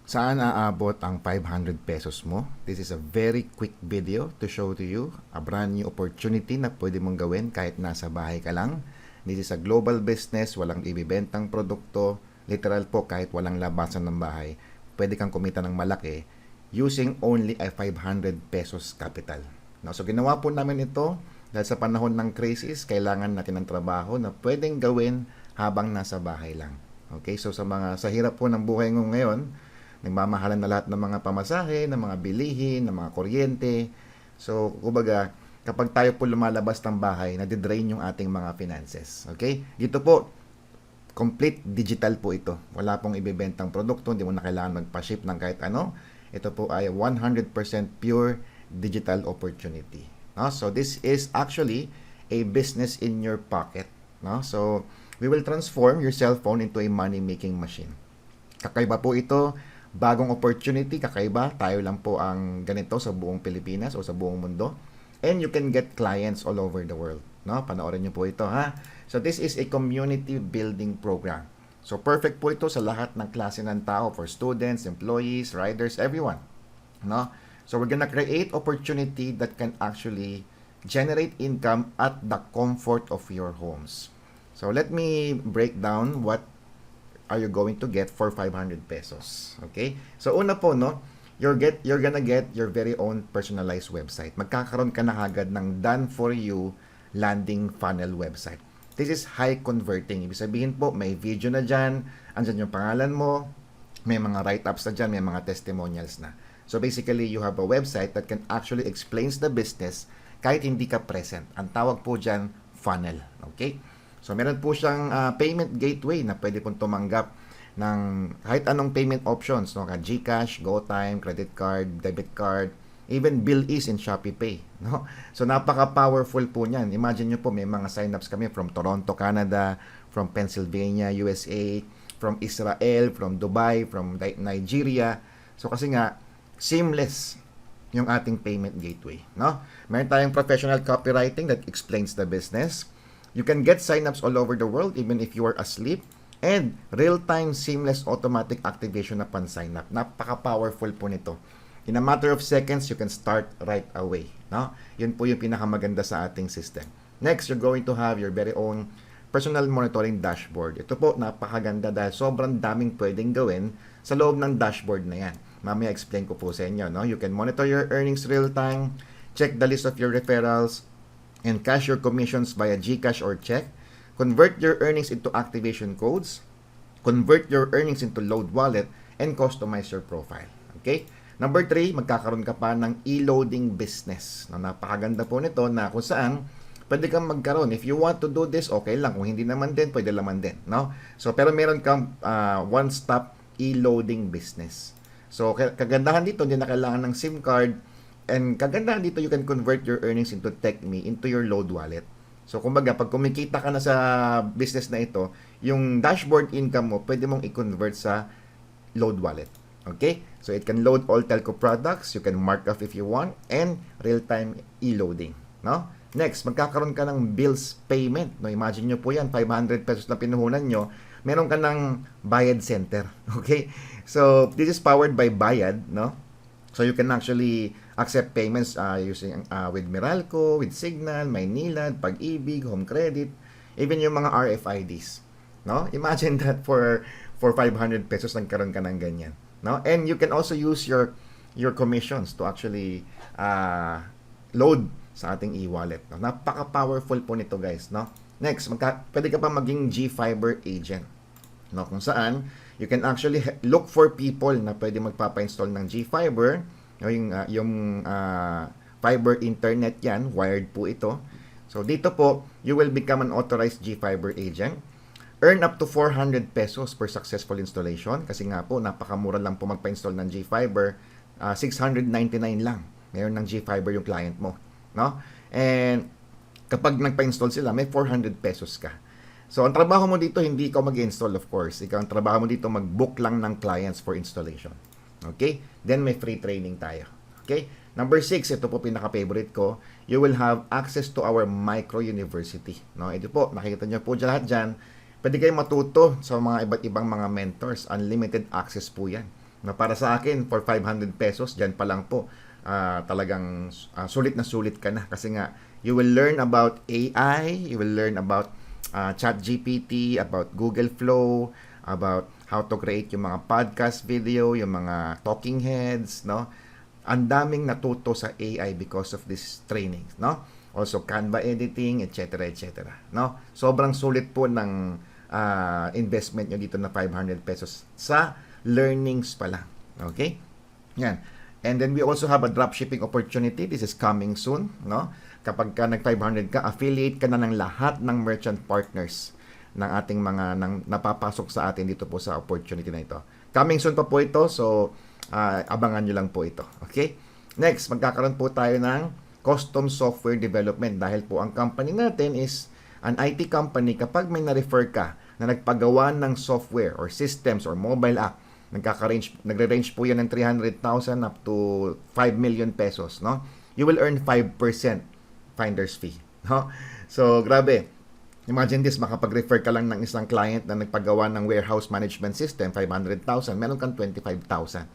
Saan aabot ang 500 pesos mo? This is a very quick video to show to you a brand new opportunity na pwede mong gawin kahit nasa bahay ka lang. This is a global business, walang ibibentang produkto, literal po kahit walang labasan ng bahay. Pwede kang kumita ng malaki using only a 500 pesos capital. No, so ginawa po namin ito dahil sa panahon ng crisis, kailangan natin ng trabaho na pwedeng gawin habang nasa bahay lang. Okay, so sa hirap po ng buhay ngayon, nagmamahalan na lahat ng mga pamasahe, ng mga bilihin, ng mga kuryente. So, kumbaga, kapag tayo po lumalabas ng bahay, nadidrain yung ating mga finances. Okay? Dito po, complete digital po ito. Wala pong ibibentang produkto, hindi mo na kailangan magpa-ship ng kahit ano. Ito po ay 100% pure digital opportunity. No? So, this is actually a business in your pocket. No? So, we will transform your cell phone into a money-making machine. Kakaiba po ito, bagong opportunity, kakaiba. Tayo lang po ang ganito sa buong Pilipinas o sa buong mundo. And you can get clients all over the world. No? Panoorin niyo po ito, ha? So this is a community building program. So perfect po ito sa lahat ng klase ng tao, for students, employees, riders, everyone. No? So we're gonna create opportunity that can actually generate income at the comfort of your homes. So let me break down what are you going to get for 500 pesos. Okay? So una po, no, you're gonna get your very own personalized website. Magkakaroon ka na agad ng done for you landing funnel website. This is high converting. Ibig sabihin po, may video na dyan, andyan yung pangalan mo, may mga write-ups na dyan, may mga testimonials na. So basically, you have a website that can actually explains the business kahit hindi ka present. Ang tawag po dyan, funnel. Okay? So, meron po siyang payment gateway na pwede pong tumanggap ng kahit anong payment options, no? GCash, GoTime, credit card, debit card, even BillEase and ShopeePay, no? So, napaka-powerful po niyan. Imagine nyo po, may mga sign-ups kami from Toronto, Canada, from Pennsylvania, USA, from Israel, from Dubai, from Nigeria. So, kasi nga, seamless yung ating payment gateway, no? Meron tayong professional copywriting that explains the business. You can get signups all over the world even if you are asleep, and real-time seamless automatic activation upon sign-up. Napaka-powerful po nito. In a matter of seconds, you can start right away. No? Yun po yung pinakamaganda sa ating system. Next, you're going to have your very own personal monitoring dashboard. Ito po, napakaganda dahil sobrang daming pwedeng gawin sa loob ng dashboard na yan. Mamaya explain ko po sa inyo. No? You can monitor your earnings real-time, check the list of your referrals, and cash your commissions via GCash or check, convert your earnings into activation codes, convert your earnings into load wallet, and customize your profile. Okay? Number 3, magkakaroon ka pa ng e-loading business. Na napakaganda po nito na kung saan pwede kang magkaroon. If you want to do this, okay lang. Kung hindi naman din, pwede naman din. No? So, pero meron kang one-stop e-loading business. So, kagandahan dito, hindi na kailangan ng SIM card. And kagandahan dito, you can convert your earnings into TechMe, into your load wallet. So, kumbaga, pag kumikita ka na sa business na ito, yung dashboard income mo, pwede mong i-convert sa load wallet. Okay? So, it can load all telco products, you can mark off if you want, and real-time e-loading. No? Next, magkakaroon ka ng bills payment. No? Imagine nyo po yan, 500 pesos na pinuhunan nyo, meron ka ng Bayad Center. Okay? So, this is powered by Bayad, no? So, you can actually accept payments using with Meralco, with Signal, Maynilad, Pag-ibig, Home Credit, even yung mga RFIDs. No? Imagine that for 500 pesos nagkaroon ka ng ganyan. No? And you can also use your commissions to actually load sa ating e-wallet. No? Napaka-powerful po nito, guys. No? Next, pwede ka pa maging GFiber agent. No? Kung saan, you can actually look for people na pwede magpapa-install ng GFiber. Yung fiber internet yan, wired po ito. So dito po, you will become an authorized GFiber agent. Earn up to 400 pesos per successful installation. Kasi nga po, napakamura lang po magpa-install ng GFiber. 699 lang. Ngayon ng GFiber yung client mo. No? And kapag nagpa-install sila, may 400 pesos ka. So ang trabaho mo dito, hindi ikaw mag-install, of course. Ang trabaho mo dito, mag-book lang ng clients for installation. Okay? Then may free training tayo. Okay? Number 6, ito po pinaka-favorite ko. You will have access to our micro university. No? Ito po, nakikita nyo po lahat dyan. Pwede kayong matuto sa mga iba't ibang mga mentors. Unlimited access po yan. Na para sa akin, for 500 pesos, dyan pa lang po, talagang sulit na sulit ka na. Kasi nga, you will learn about AI, you will learn about ChatGPT, about Google Flow, about how to create yung mga podcast video, yung mga talking heads, no? Ang daming natuto sa AI because of this training, no? Also Canva editing, etc., etc., no? Sobrang sulit po ng investment nyo dito na 500 pesos sa learnings pa lang. Okay? Yan. And then we also have a dropshipping opportunity. This is coming soon, no? Kapag ka nag 500 ka, affiliate ka na ng lahat ng merchant partners ng ating mga napapasok sa atin dito po sa opportunity na ito. Coming soon pa po ito, so abangan nyo lang po ito. Okay? Next, magkakaroon po tayo ng custom software development dahil po ang company natin is an IT company. Kapag may na-refer ka na nagpagawa ng software or systems or mobile app, nagre-range po yan ng 300,000 up to 5 million pesos, no? You will earn 5% finder's fee, no? So, grabe. Imagine this, makapag-refer ka lang ng isang client na nagpagawa ng warehouse management system, 500,000, meron kang 25,000.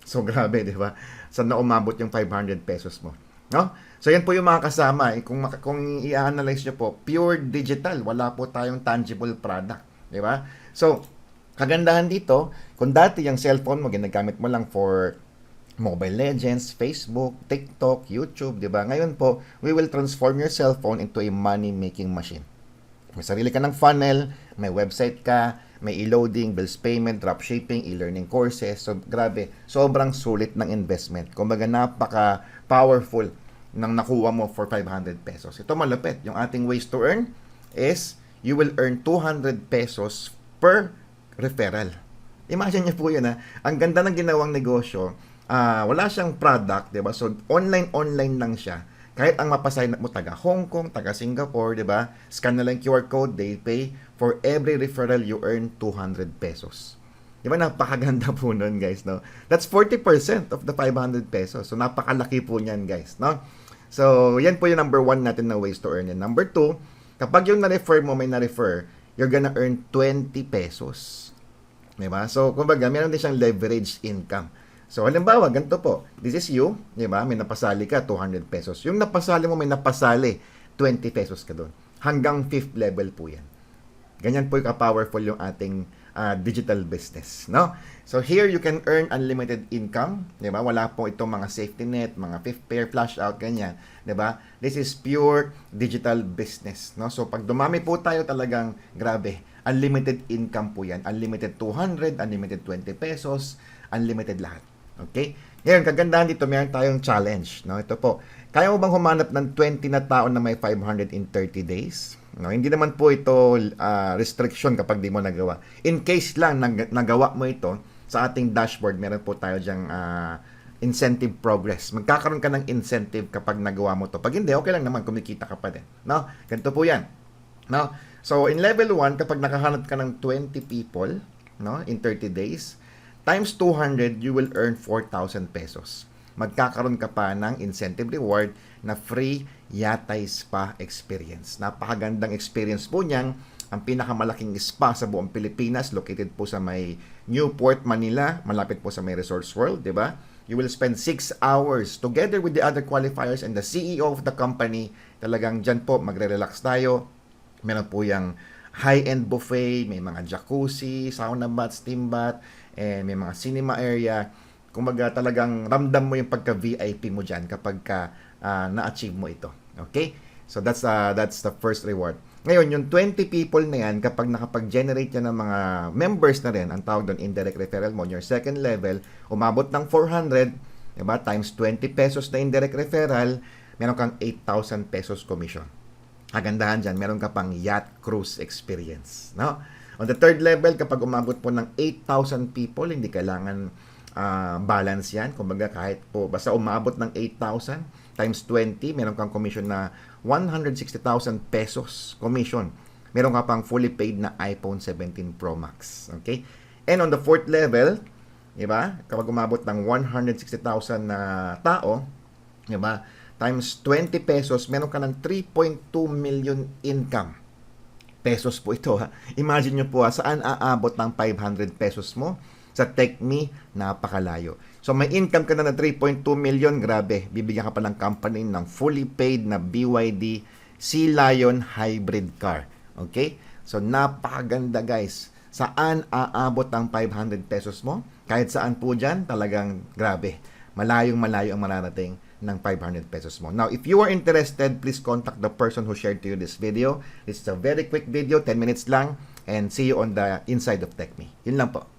So, grabe, di ba? Saan na umabot yung 500 pesos mo? No? So, yan po yung mga kasama. Kung i-analyze nyo po, pure digital. Wala po tayong tangible product. Di ba? So, kagandahan dito, kung dati yung cellphone mo, ginagamit mo lang for Mobile Legends, Facebook, TikTok, YouTube, di ba? Ngayon po, we will transform your cellphone into a money-making machine. May sarili ka ng funnel, may website ka, may e-loading, bills payment, dropshipping, e-learning courses. So, grabe, sobrang sulit ng investment. Kumbaga, napaka-powerful ng nakuha mo for 500 pesos. Ito malapit. Yung ating ways to earn is you will earn 200 pesos per referral. Imagine niyo po yun, ha? Ang ganda ng ginawang negosyo. Wala siyang product, di ba? So, online lang siya. Kahit ang mapasign mo taga Hong Kong, taga Singapore, di ba? Scan na lang QR code, they pay. For every referral, you earn 200 pesos. Di ba? Napakaganda po nun, guys, no? That's 40% of the 500 pesos. So, napakalaki po niyan, guys, no? So, yan po yung number 1 natin na ways to earn. And number 2, kapag yung na-refer mo, may na-refer, you're gonna earn 20 pesos. Di ba? So, kumbaga, meron din siyang leverage income. So, halimbawa, ganito po. This is you, di ba? May napasali ka, 200 pesos. Yung napasali mo, may napasali, 20 pesos ka doon. Hanggang 5th level po yan. Ganyan po yung ka-powerful yung ating digital business, no? So, here you can earn unlimited income, di ba? Wala po itong mga safety net, mga 5th pair, flash out, ganyan, di ba? This is pure digital business, no? So, pag dumami po tayo talagang, grabe, unlimited income po yan. Unlimited 200, unlimited 20 pesos, unlimited lahat. Okay? Ngayon, kagandahan dito, meron tayong challenge. No? Ito po. Kaya mo bang humanap ng 20 na tao na may 500 in 30 days? No? Hindi naman po ito restriction kapag di mo nagawa. In case lang nagawa mo ito, sa ating dashboard, meron po tayo dyang incentive progress. Magkakaroon ka ng incentive kapag nagawa mo to. Pag hindi, okay lang naman, kumikita ka pa din. No? Ganito po yan. No? So, in level 1, kapag nakahanap ka ng 20 people, no, in 30 days, times 200, you will earn 4,000 pesos. Magkakaroon ka pa ng incentive reward na free Yatay Spa experience. Napakagandang experience po niyan. Ang pinakamalaking spa sa buong Pilipinas, located po sa may Newport, Manila, malapit po sa may Resorts World, di ba? You will spend 6 hours together with the other qualifiers and the CEO of the company. Talagang dyan po, magre-relax tayo. Meron po yung high-end buffet, may mga jacuzzi, sauna bath, steam bath, and may mga cinema area. Kumbaga talagang ramdam mo yung pagka-VIP mo dyan kapag na-achieve mo ito. Okay? So that's the first reward. Ngayon, yung 20 people na yan, kapag nakapag-generate yan ng mga members na rin, ang tawag doon indirect referral mo, your second level, umabot ng 400, diba? Times 20 pesos na indirect referral, meron kang 8,000 pesos commission. Kagandahan dyan, meron ka pang yacht cruise experience. No? On the third level, kapag umabot po ng 8,000 people, hindi kailangan balance yan. Kumbaga kahit po, basta umabot ng 8,000 times 20, meron kang commission na 160,000 pesos commission. Meron ka pang fully paid na iPhone 17 Pro Max. Okay? And on the fourth level, diba? Kapag umabot ng 160,000 na tao, diba? Times 20 pesos, meron ka ng 3.2 million income. Pesos po ito, ha? Imagine nyo po, saan aabot ng 500 pesos mo? Sa TechMe, napakalayo. So may income ka na 3.2 million, grabe. Bibigyan ka pa ng company ng fully paid na BYD Sea Lion hybrid car. Okay? So napakaganda guys. Saan aabot ang 500 pesos mo? Kahit saan po dyan, talagang grabe. Malayong malayo ang mararating ng 500 pesos mo. Now, if you are interested, please contact the person who shared to you this video. This is a very quick video, 10 minutes lang. And see you on the inside of TechMe. Yun lang po.